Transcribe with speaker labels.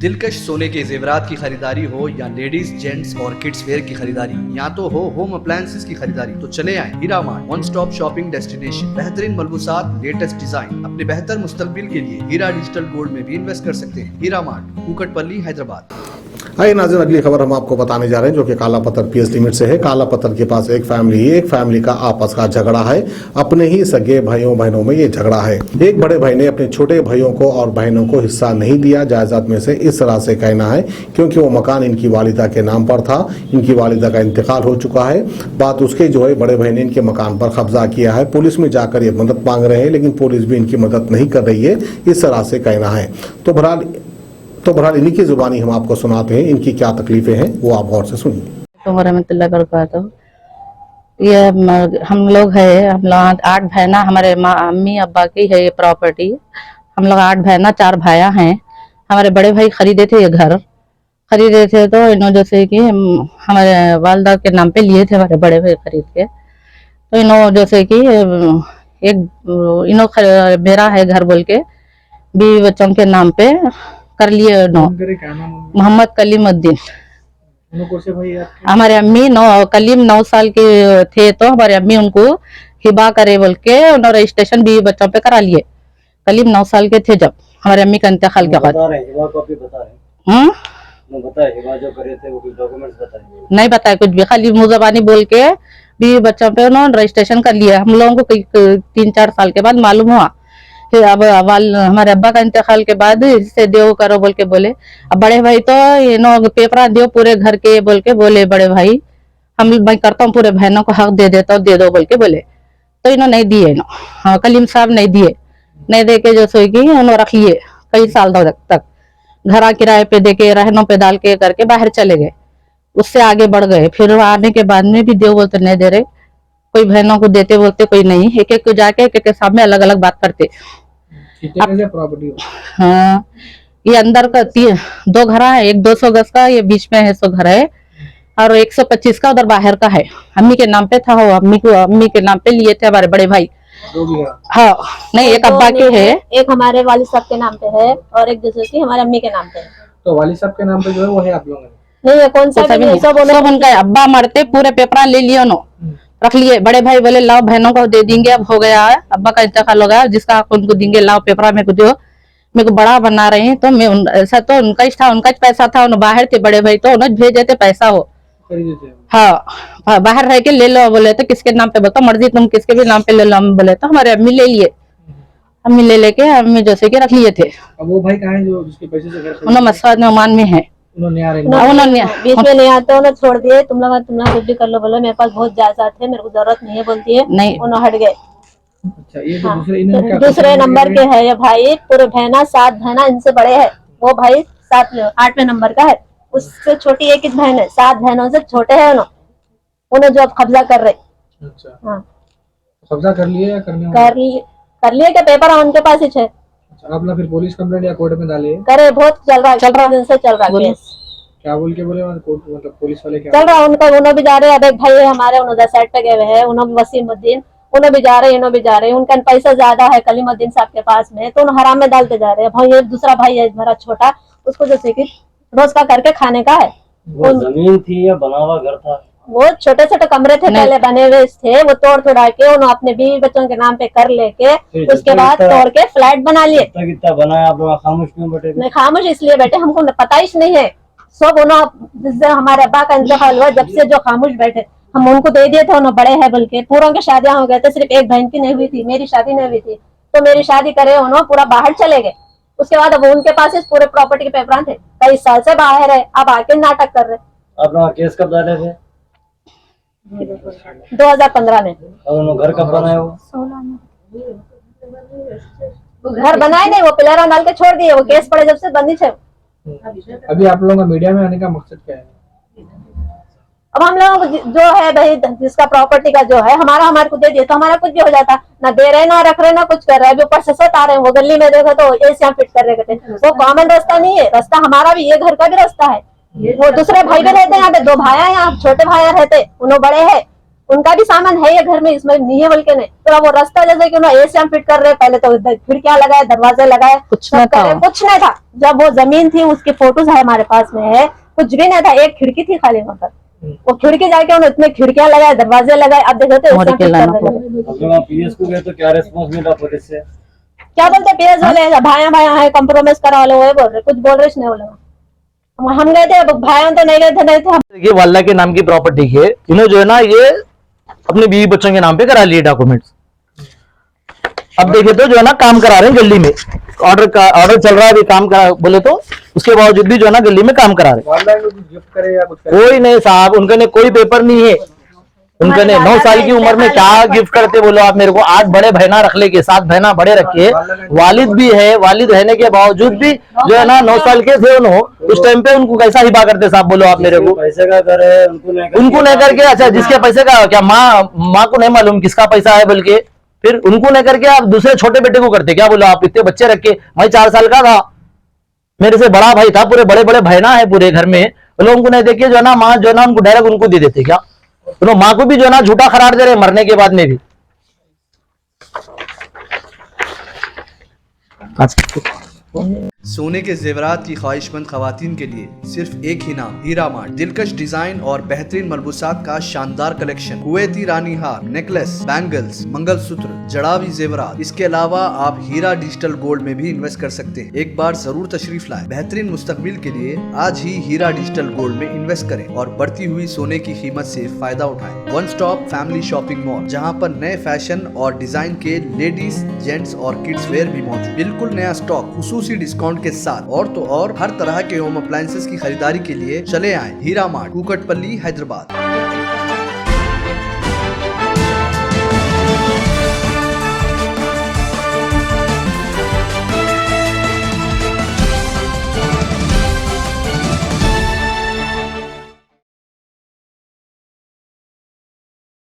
Speaker 1: दिलकश सोने के जेवरात की खरीदारी हो या लेडीज जेंट्स और किड्स वेयर की खरीदारी, या तो हो होम अप्लायंसेस की खरीदारी, तो चले आए Heera Mart, one stop shopping destination. बेहतरीन मलबूसात, लेटेस्ट डिजाइन, अपने बेहतर मुस्तकबिल के लिए हीरा डिजिटल गोल्ड में भी इन्वेस्ट कर सकते हैं। हीरा मार्ट, कुकटपल्ली, हैदराबाद।
Speaker 2: आइए नाज़रीन, अगली खबर हम आपको बताने जा रहे हैं जो कि काला पत्थर पीएस लिमिट से है। काला पत्थर के पास एक फैमिली का आपस का झगड़ा है। अपने ही सगे भाइयों बहनों में ये झगड़ा है। एक बड़े भाई ने अपने छोटे भाइयों को और बहनों को हिस्सा नहीं दिया जायदाद में से। इस तरह से कहना है क्योंकि वो मकान इनकी वालिदा के नाम पर था। इनकी वालिदा का इंतकाल हो चुका है। बात उसके जो है बड़े भाई ने इनके मकान पर कब्जा किया है। पुलिस में जाकर ये मदद मांग रहे हैं, लेकिन पुलिस भी इनकी मदद नहीं कर रही है। इस तरह से कहना है। तो बहरहाल इन्हीं की जुबानी हम आपको सुनाते हैं। इनकी क्या तकलीफें हैं वो आप गौर से सुनिए।
Speaker 3: तो ये हम लोग है, हम लोग 8 बहना, हमारे अम्मी अब्बा की है ये प्रॉपर्टी। हम लोग 8 बहना 4 भाया हैं। हमारे बड़े भाई खरीदे थे ये घर, खरीदे थे तो इन्होंने जैसे कि हमारे वालदा के नाम पे लिए थे, हमारे बड़े भाई खरीद के। तो इन्होंने जैसे कि मेरा है घर बोल के बीवी बच्चों के नाम पे कर लिए। मोहम्मद कलीमुद्दीन। हमारे अम्मी कलीम 9 साल के थे तो हमारे अम्मी उनको हिबा करे बोल के उन्होंने रजिस्ट्रेशन बीवी बच्चों पे करा लिए। कलीम 9 साल के थे जब हमारे अम्मी का इंतकाल के बाद। नहीं बताया कुछ भी, खाली मुंह जबानी बोल के बीवी बच्चों पे उन्होंने रजिस्ट्रेशन कर लिया। हम लोगों को 3-4 साल के बाद मालूम हुआ। फिर अब हमारे अब्बा का इंतकाल के बाद इससे देव करो बोल के बोले। अब बड़े भाई तो पेपर दो पूरे घर के बोल के बोले बड़े भाई, मैं करता हूँ पूरे बहनों को हक दे देता हूँ, दे दो बोल के बोले। तो इन्होंने नहीं दिए। हाँ, कलीम साहब नहीं दिए। नहीं दे के जो सोएगी उन्होंने रख लिए कई साल तक। घरा किराए पे दे के रहनों पे डाल के करके बाहर चले गए। उससे आगे बढ़ गए। फिर आने के बाद में भी देव बोलते नहीं दे रहे, कोई बहनों को देते बोलते कोई नहीं। एक एक को जाके एक के सामने अलग अलग बात करते। हाँ, ये अंदर का 2 घर है, एक 200 गज का ये बीच में है 100 घर है, और 125 का उधर बाहर का है। अम्मी के नाम पे था वो, अम्मी के नाम पे लिए थे हमारे बड़े भाई। हाँ, नहीं एक अब्बा के है,
Speaker 4: एक हमारे वालिद साहब के नाम पे है और एक दूसरे की हमारे अम्मी के नाम पे है।
Speaker 5: तो वालिद साहब के नाम पे जो है वो है आप लोगों ने?
Speaker 4: नहीं है, कौन सा
Speaker 3: सब उनका। अब्बा मरते पूरे पेपर ले लिए उन्होंने, रख लिए। बड़े भाई बोले लाओ बहनों को दे देंगे, अब हो गया है, अब्बा का इंतकाल हो गया, जिसका उनको देंगे लाओ पेपर मेरे को दो, मेरे को बड़ा बना रहे हैं। तो मैं ऐसा तो उनका ही था, उनका ही पैसा था। उन्होंने बाहर थे बड़े भाई, तो उन्होंने भेजे थे पैसा हो। हाँ, बाहर रह के ले लो बोले। तो किसके नाम पे बोलता मर्जी, तुम किसके भी नाम पे ले लो हम बोले। तो हमारे अम्मी ले लिए, अम्मी ले लेके अम्मी जैसे कि रख लिए थे।
Speaker 5: अब वो भाई कहाँ है जो जिसके पैसे से घर खरीदे?
Speaker 3: उन्होंने मसवाद नौमान में है।
Speaker 4: बीच में नहीं आते, उन्होंने छोड़ दिए। तुम लोग कुछ भी कर लो बोलो, मेरे पास बहुत जायदाद है, मेरे को जरूरत नहीं है बोलती है। नहीं, उन्होंने हट गए।
Speaker 5: अच्छा, ये तो
Speaker 4: दूसरे नंबर के है ये भाई। पूरे बहना 7 बहना इनसे बड़े है। वो भाई 8वें नंबर का है, उससे छोटी एक ही बहन है। 7 बहनों से छोटे है उन्होंने जो अब कब्जा कर रहे।
Speaker 5: अच्छा,
Speaker 4: हाँ,
Speaker 5: कब्जा कर लिए या
Speaker 4: कर लिए क्या? पेपर उनके पास ही है।
Speaker 5: अच्छा, आपने फिर पुलिस कंप्लेंट या कोर्ट में डाले?
Speaker 4: करे, बहुत चल रहा दिन से चल रहा केस।
Speaker 5: क्या बोल के बोले मतलब पुलिस वाले? क्या
Speaker 4: चल रहा उनका? उन्होंने भी जा रहे हैं। अब एक भाई है हमारे, उन्होंने साइड पे गए हुए हैं, उन्होंने वसीमुद्दीन, उन्होंने भी जा रहे हैं, इन्होंने भी जा रहे हैं। उनका पैसा ज्यादा है कलीमुद्दीन साहब के पास में, तो उन्हें हराम में डालते जा रहे हैं। भाई एक दूसरा भाई है मेरा छोटा, उसको जैसे कि रोज का करके खाने का है।
Speaker 6: वो जमीन थी या बना हुआ घर था?
Speaker 4: वो छोटे छोटे कमरे थे पहले बने हुए थे, वो तोड़ तोड़ा के उन्होंने अपने बीवी बच्चों के नाम पे कर लेके उसके बाद तोड़ के फ्लैट बना लिए।
Speaker 6: कितना बनाया आप लोग? खामोश क्यों बैठे?
Speaker 4: नहीं, खामोश इसलिए बैठे हमको पता ही नहीं है। सब उन्होंने हमारे अब्बा का इंतकाल हुआ जब से जो खामोश बैठे, हम उनको दे दिए थे। उन्होंने बड़े है बोल के पूरों की शादियां हो गए थे, सिर्फ एक बहन की नहीं हुई थी, मेरी शादी नहीं हुई थी। तो मेरी शादी करे उन्होंने, पूरा बाहर चले गए। उसके बाद अब उनके पास इस पूरे प्रॉपर्टी के पेपर थे, कई साल से बाहर है, अब आके नाटक कर रहे।
Speaker 6: आप लोग केस कब डाले थे?
Speaker 4: 2015 में।
Speaker 6: और घर कब बनाए? वो
Speaker 4: 16 में घर बनाए नहीं, वो पिलर डाल के छोड़ दिए। वो केस पड़े जब से बंदी है।
Speaker 5: अभी आप लोगों का मीडिया में आने का मकसद क्या है?
Speaker 4: अब हम लोग जो है भाई, जिसका प्रॉपर्टी का जो है हमारे को दे दिए तो हमारा कुछ भी हो जाता। ना दे रहे, ना रख रहे, ना कुछ कर रहे। अभी ऊपर से सत आ रहे हैं। वो गली में देखो तो एसी फिट कर रहे थे। वो कॉमन रास्ता नहीं है, रास्ता हमारा भी, ये घर का भी रास्ता है। वो दूसरे भाई भी रहते हैं यहाँ पे, 2 भाई यहाँ, छोटे भाई रहते, उन्होंने बड़े है, उनका भी सामान है ये घर में, इसमें नहीं है बोल के नहीं। तो अब वो रास्ता जैसे कि उन्होंने एसी हम फिट कर रहे, पहले तो खिड़कियां लगाए, दरवाजे लगाए,
Speaker 3: कुछ नहीं था।
Speaker 4: कुछ नहीं था। जब वो जमीन थी उसकी फोटोज है हमारे पास में है, कुछ भी नहीं था, एक खिड़की थी खाली वहाँ पर। वो खिड़की जाके उन्होंने इतने खिड़कियां लगाए, दरवाजे लगाए, अब देखो तो
Speaker 3: और के लाना पड़ा।
Speaker 6: आप लोग पीएस को गए तो क्या रिस्पॉन्स मिला पुलिस से?
Speaker 4: क्या बोलते पीएस वाले, भाया भाया है, कम्प्रोमाइज करा वाले वो बोल रहे, कुछ बोल रहे नहीं बोले। हम गए थे, भाइयों तो नहीं गए थे, नहीं थे।
Speaker 7: ये वाला के नाम की प्रॉपर्टी है, इन्होंने जो है ना ये अपने बीवी बच्चों के नाम पे करा लिए डॉक्यूमेंट्स। अब देखे तो जो है ना काम करा रहे हैं गली में, ऑर्डर चल रहा है अभी काम करा बोले तो, उसके बावजूद भी जो है ना गली में काम करा रहे।
Speaker 5: वाला को गिफ्ट करे या कुछ करे?
Speaker 7: कोई नहीं साहब, उनके ने कोई पेपर नहीं है। उनके ने 9 साल की उम्र में क्या गिफ्ट करते बोलो आप मेरे को। 8 बड़े बहना रख लेके, 7 बहना बड़े रखे, वालिद भी है, वालिद रहने के बावजूद भी जो है ना 9 साल के थे उन्होंने, उस टाइम पे उनको कैसा हिबा करते साहब बोलो आप मेरे को।
Speaker 6: पैसे का कर है
Speaker 7: उनको नहीं करके, अच्छा जिसके पैसे का क्या माँ को नहीं मालूम किसका पैसा है, बल्कि फिर उनको नहीं करके आप दूसरे छोटे बेटे को करते क्या बोलो आप। इतने बच्चे रख के, मैं 4 साल का था, मेरे से बड़ा भाई था, पूरे बड़े बड़े बहना है पूरे घर में, बोलो उनको नहीं देखे जो है ना माँ जो है ना उनको डायरेक्ट उनको दे देते क्या। तो माँ को भी जो है ना झूठा करार दे रहे मरने के बाद में भी।
Speaker 1: सोने के जेवरात की ख्वाहिशमंद खवातीन के लिए सिर्फ एक ही नाम, हीरा मार्ट। दिलकश डिजाइन और बेहतरीन मलबूसात का शानदार कलेक्शन, कुवैती रानी हार, नेकलेस, बैंगल्स, मंगलसूत्र, जड़ावी जेवरात। इसके अलावा आप हीरा डिजिटल गोल्ड में भी इन्वेस्ट कर सकते हैं। एक बार जरूर तशरीफ लाएं। बेहतरीन मुस्तकबिल के लिए आज ही हीरा डिजिटल गोल्ड में इन्वेस्ट करें और बढ़ती हुई सोने की कीमत से फायदा उठाएं। One stop family shopping mall, जहां पर नए फैशन और डिजाइन के लेडीज, जेंट्स और किड्स वेयर भी मौजूद। बिल्कुल नया स्टॉक, खुसूसी डिस्काउंट के साथ। और तो और हर तरह के होम अप्लायंसेस की खरीदारी के लिए चले आए हीरा मार्ट, कुकटपल्ली, हैदराबाद।